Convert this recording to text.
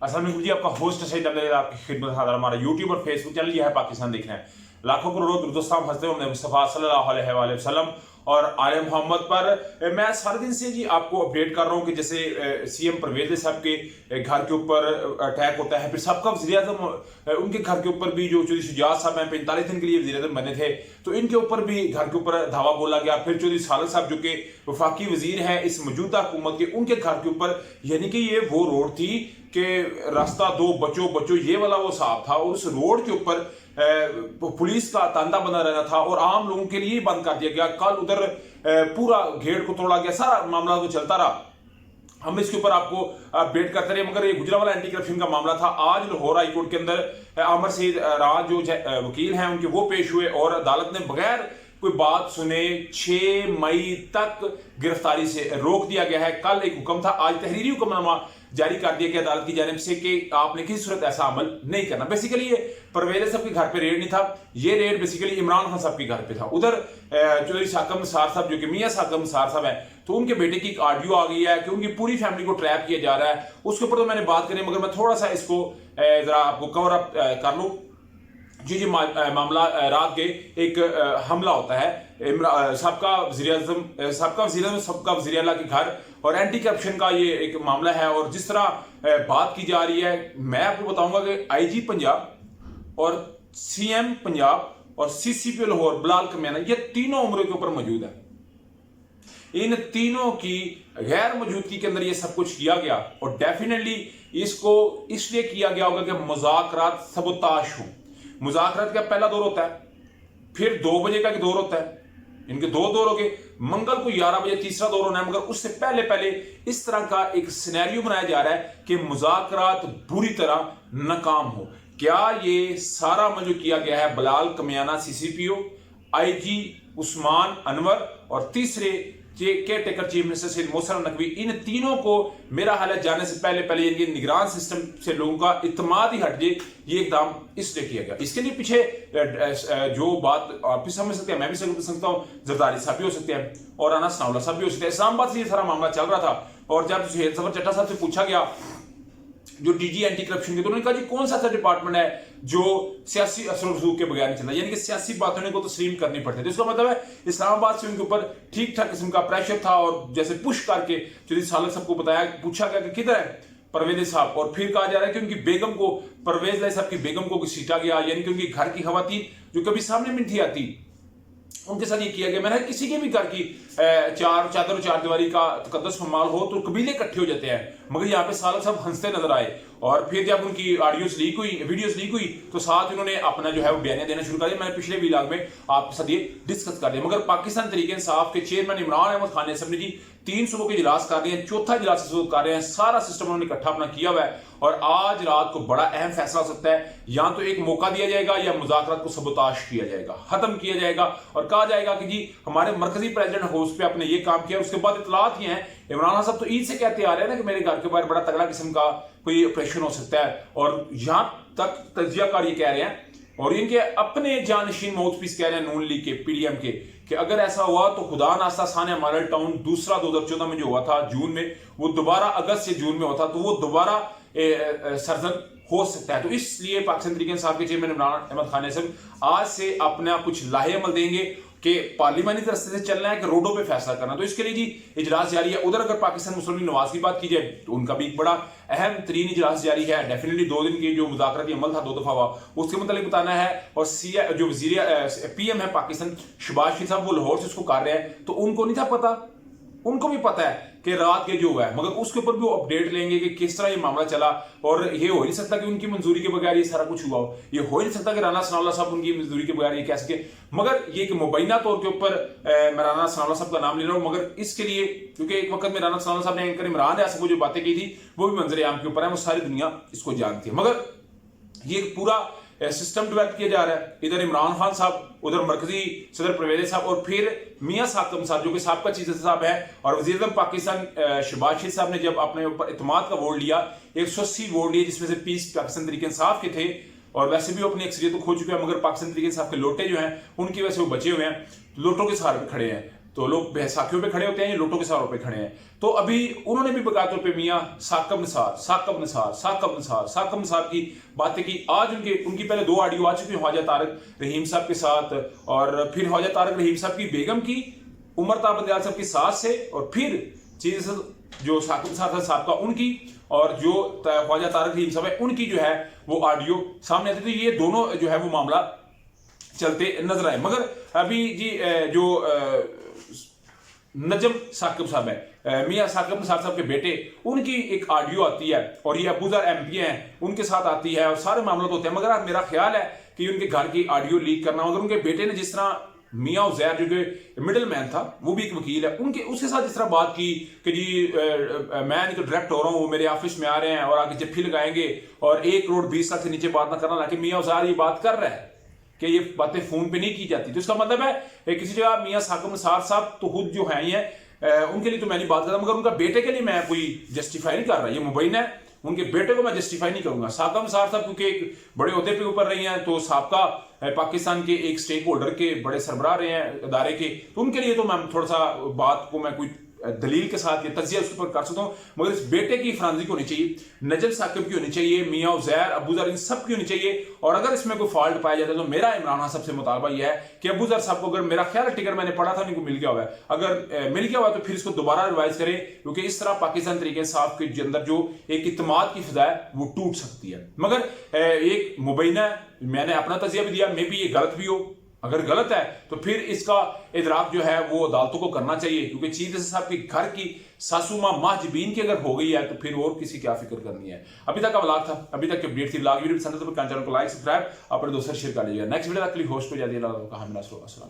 असल में जी आपका होस्ट सईद अब्दुल आपकी खिदमत हाजिर। हमारा यूट्यूब और फेसबुक चैनल यह है पाकिस्तान देखना है। लाखों करोड़ों दुरुस्तम हंसते हुए मुस्तफ़ा सल्लल्लाहु अलैहि वसल्लम और आले मोहम्मद पर मैं सारे दिन से जी आपको अपडेट कर रहा हूँ कि जैसे सीएम परवेज साहब के घर के ऊपर अटैक होता है, फिर सबका वज़ीर-ए-आज़म उनके घर के ऊपर भी जो चौधरी शुजात साहब हैं 45 दिन के लिए वज़ीर-ए-आज़म बने थे, तो इनके ऊपर भी घर के ऊपर धावा बोला गया। फिर चौधरी सालक साहब जो कि वफाकी वजीर हैं इस मौजूदा हुकूमत के, उनके घर के ऊपर, यानी कि ये वो रोड थी कि रास्ता दो बचो बचो ये वाला वो साहब था, और उस रोड के ऊपर पुलिस का तांता बना रहना था और आम लोगों के लिए बंद कर दिया गया। कल उधर पूरा गेट को तोड़ा गया, सारा मामला तो चलता रहा। हम इसके ऊपर आपको अपडेट करते रहे, मगर ये गुजरावाला एंटी करप्शन का मामला था। आज लाहौर हाई कोर्ट के अंदर अमर सईद राज जो वकील हैं उनके वो पेश हुए और अदालत ने बगैर कोई बात सुने 6 मई तक गिरफ्तारी से रोक दिया गया है। कल एक हुक्म था, आज तहरीरी हुक्मनामा जारी कर दिया गया अदालत की जानिब से कि आपने किसी सूरत ऐसा अमल नहीं करना। बेसिकली ये परवेज साहब के घर पे रेड नहीं था, ये रेड बेसिकली इमरान खान साहब के घर पे था। उधर चौधरी साकम निसार साहब जो कि मियां साकम निसार साहब हैं, तो उनके बेटे की एक ऑडियो आ गई है कि उनकी पूरी फैमिली को ट्रैप किया जा रहा है। उसके ऊपर तो मैंने बात करी, मगर मैं थोड़ा सा इसको जरा आपको कवर अप कर लूँ। जी मामला रात के एक हमला होता है सबका वज़ीर-ए-आज़म सबका वज़ीर आला के घर, और एंटी करप्शन का ये एक मामला है। और जिस तरह बात की जा रही है, मैं आपको बताऊंगा कि आईजी पंजाब और सीएम पंजाब और सीसीपी लाहौर बिलाल कमियाना ये तीनों उम्र के ऊपर मौजूद है। इन तीनों की गैर मौजूदगी के अंदर ये सब कुछ किया गया, और डेफिनेटली इसको इसलिए किया गया होगा कि मुज़ाकरात सबूताश हो। मुज़ाकरात का पहला दौर होता है, फिर 2 बजे का दौर होता है, इनके 2 दौर हो गए। मंगल को 11 बजे तीसरा दौर होना है, मगर उससे पहले पहले इस तरह का एक सिनेरियो बनाया जा रहा है कि मुज़ाकरात बुरी तरह नाकाम हो। क्या ये सारा अमल जो किया गया है बिलाल कमियाना सीसीपीओ, आईजी उस्मान अनवर और तीसरे caretaker chief minister Syed Mohsin Naqvi, इन तीनों को मेरा हालत जाने से पहले पहले इनके निगरान सिस्टम से लोगों का इत्मीनाद ही हट जाए, ये इकदाम इसलिए किया गया। इसके लिए पीछे जो बात आप भी समझ सकते हैं, मैं भी समझ सकता हूँ, जरदारी साहब भी हो सकते हैं और राना सनाउल्लाह साहब भी हो सकते हैं। इस्लामाबाद से ये सारा मामला चल रहा था, और जब सुहेल सफर चट्टा साहब से पूछा गया जो डीजी एंटी करप्शन के, तो उन्होंने कहा जी कौन सा ऐसा डिपार्टमेंट है जो सियासी असर रसूख के बगैर नहीं चलता, यानी कि सियासी बातों को तस्लीम करनी पड़ती है। इसका मतलब है इस्लामाबाद से उनके ऊपर ठीक ठाक किस्म का प्रेशर था, और जैसे पुश करके चौधरी सालक साहब को बताया, पूछा गया कि किधर है परवेज साहब, और फिर कहा जा रहा है कि उनकी बेगम को, परवेज साहब की बेगम को घसीटा गया, यानी कि उनकी घर की खवातीन जो कभी सामने में थी आती, उनके साथ ये किया गया। मैंने किसी के भी घर की चार चादर और चार दीवारी का तकद्दुस माल हो तो कबीले इकट्ठे हो जाते हैं, मगर यहाँ पे सालक साहब हंसते नजर आए। और फिर जब उनकी ऑडियोस लीक हुई, वीडियोस लीक हुई, तो साथ उन्होंने अपना जो है वो बयानियां देना शुरू कर दिया। मैंने पिछले व्लॉग में आपके साथ ये डिस्कस कर दिया। मगर पाकिस्तान तहरीक इंसाफ के चेयरमैन इमरान अहमद खान ने जी 3 सूबों के इजलास कर रहे हैं, चौथा इजलास कर रहे हैं, सारा सिस्टम उन्होंने इकट्ठा अपना किया हुआ है, और आज रात को बड़ा अहम फैसला हो सकता है। या तो एक मौका दिया जाएगा या मुज़ाकरात को सबूताश किया जाएगा, खत्म किया जाएगा, और कहा जाएगा कि जी हमारे मरकजी प्रेसिडेंट हाउस पे आपने ये काम किया। उसके बाद इतलात ये हैं, इमरान साहब तो ईद से कहते आ रहे हैं ना कि मेरे घर के बाहर बड़ा तगड़ा किस्म का कोई ऑपरेशन हो सकता है, और यहां तक तजियाकार ये कह रहे हैं, और इनके अपने जानशीन माउथपीस कह रहे हैं नून लीग के, पीडीएम के, कि अगर ऐसा हुआ तो खुदा नास्ता साने मॉडल टाउन दूसरा 2014 में जो हुआ था जून में, वो दोबारा अगस्त से जून में होता, तो वो दोबारा सर्जन हो सकता है। तो इसलिए पाकिस्तान तहरीक इंसाफ के चेयरमैन इमरान अहमद खान साहब आज से अपना कुछ लाहे अमल देंगे कि पार्लियामानी रास्ते से चलना है कि रोडों पे फैसला करना। तो इसके लिए जी इजलास जारी है। उधर अगर पाकिस्तान मुस्लिम लीग नवाज की बात की जाए तो उनका भी एक बड़ा अहम तरीन इजलास जारी है। डेफिनेटली 2 दिन की जो मुज़ाकराती अमल था 2 दफा हुआ, उसके मतलब बताना है। और जो वजीर पीएम है पाकिस्तान शहबाज शरीफ साहब, वो लाहौर से उसको कर रहे हैं, तो उनको नहीं था पता, उनको भी पता है कि रात के जो हुआ है, मगर उसके ऊपर भी वो अपडेट लेंगे कि किस तरह ये मामला चला। और ये हो नहीं सकता कि उनकी मंजूरी के बगैर ये सारा कुछ हुआ हो, ये हो नहीं सकता कि राना सनाउल्लाह साहब उनकी मंजूरी के बगैर ये कह सके। मगर ये कि मुबैना तौर के ऊपर मैं राना सनाउल्लाह साहब का नाम ले रहा हूँ, मगर इसके लिए क्योंकि एक वक्त में राना सनाउल्लाह साहब ने एंकर इमरान ऐसा जो बातें की थी वो भी मंजर आम के ऊपर है, वो सारी दुनिया इसको जानती है। मगर ये पूरा सिस्टम डेवलप किया जा रहा है, इधर इमरान खान साहब, उधर मरकजी सदर परवेज साहब, और फिर मियां साकम साहब जो कि साहब चीफ साहब है, और वज़ीर आज़म पाकिस्तान शहबाज शरीफ साहब ने जब अपने ऊपर इत्मीनाद का वोट लिया, 180 वोट लिए, जिसमें से 30 पाकिस्तान तहरीक इंसाफ के थे, और वैसे भी वो अपनी अक्सरियत को खो चुके हैं, मगर पाकिस्तान तहरीक इंसाफ के लोटे जो हैं उनकी वजह से वो बचे हुए हैं, लोटों के सहारे खड़े हैं। तो लोग बैसाखियों पे खड़े होते हैं, ये लोटों के सहारों पे खड़े हैं। तो अभी उन्होंने भी बकाया तौर पे मियां साकब निसार की बातें की। आज उनकी पहले 2 ऑडियो आ चुकी है ख्वाजा तारक रहीम साहब के साथ, और फिर ख्वाजा तारक रहीम साहब की बेगम की, उमर ताबंदयाल साहब की सास से, और फिर चीज जो साकब निसार साहब का उनकी, और जो ख्वाजा तारक रहीम साहब है उनकी जो है वो ऑडियो सामने आती। तो ये दोनों जो है वो मामला चलते नजर आए। मगर अभी जी जो नजम साकिब साहब है, मियां साकिब निसार साहब के बेटे, उनकी एक ऑडियो आती है, और ये अबूजर MP हैं उनके साथ आती है, और सारे मामले होते हैं। मगर मेरा ख्याल है कि उनके घर की ऑडियो लीक करना, मगर उनके बेटे ने जिस तरह मियां उजैर जो कि मिडिल मैन था, वो भी एक वकील है, उसके साथ जिस तरह बात की कि जी मैं इनको डायरेक्ट हो रहा हूँ, वो मेरे ऑफिस में आ रहे हैं और आगे जफ्फी लगाएंगे और 1 करोड़ 20 लाख से नीचे बात ना करना, लेकिन मियां उजैर ये बात कर रहा है कि ये बातें फोन पे नहीं की जाती। तो इसका मतलब है किसी जगह मियां साकिब निसार साहब तो खुद जो है ही है, उनके लिए तो मैं नहीं बात करता, मगर उनका बेटे के लिए मैं कोई जस्टिफाई नहीं कर रहा। ये मुबैना है, उनके बेटे को मैं जस्टिफाई नहीं करूंगा। साकिब निसार साहब क्योंकि एक बड़े ओहदे पे ऊपर रही हैं, तो साबका पाकिस्तान के एक स्टेक होल्डर के बड़े सरबराह रहे हैं अदारे के, तो उनके लिए तो मैं थोड़ा सा बात को मैं कोई दलील के साथ ये तजिया उसके ऊपर कर सकता हूँ, मगर इस बेटे की फरांजिक होनी चाहिए, नजम साकिब की होनी चाहिए, मियां उजैर, अबूजर, इन सब की होनी चाहिए। और अगर इसमें कोई फॉल्ट पाया जाता है तो मेरा इमरान खान साहब से मुतालबा यह है कि अबूजर साहब को, अगर मेरा ख्याल टिकट मैंने पढ़ा था इनको मिल गया हुआ है, अगर मिल गया हुआ तो फिर इसको दोबारा रिवाइज करें, क्योंकि इस तरह पाकिस्तान तरीके इंसाफ के अंदर जो एक इत्मीनाद की फिजा है वो टूट सकती है। मगर एक मुबैना है, मैंने अपना तजिया भी दिया, मे भी ये गलत भी हो, अगर गलत है तो फिर इसका इदराक जो है वो अदालतों को करना चाहिए, क्योंकि चीफ जस्टिस साहब के घर की सासू माँ जबीन की अगर हो गई है तो फिर और किसी क्या फिक्र करनी है। अभी तक का व्लॉग था, अभी तक की अपडेट थी। व्लॉग वीडियो पसंद है तो चैनल को लाइक सब्सक्राइब अपने दोस्तों से शेयर कर लीजिएगा। नेक्स्ट वीडियो तक के लिए होस्ट पे जाइए।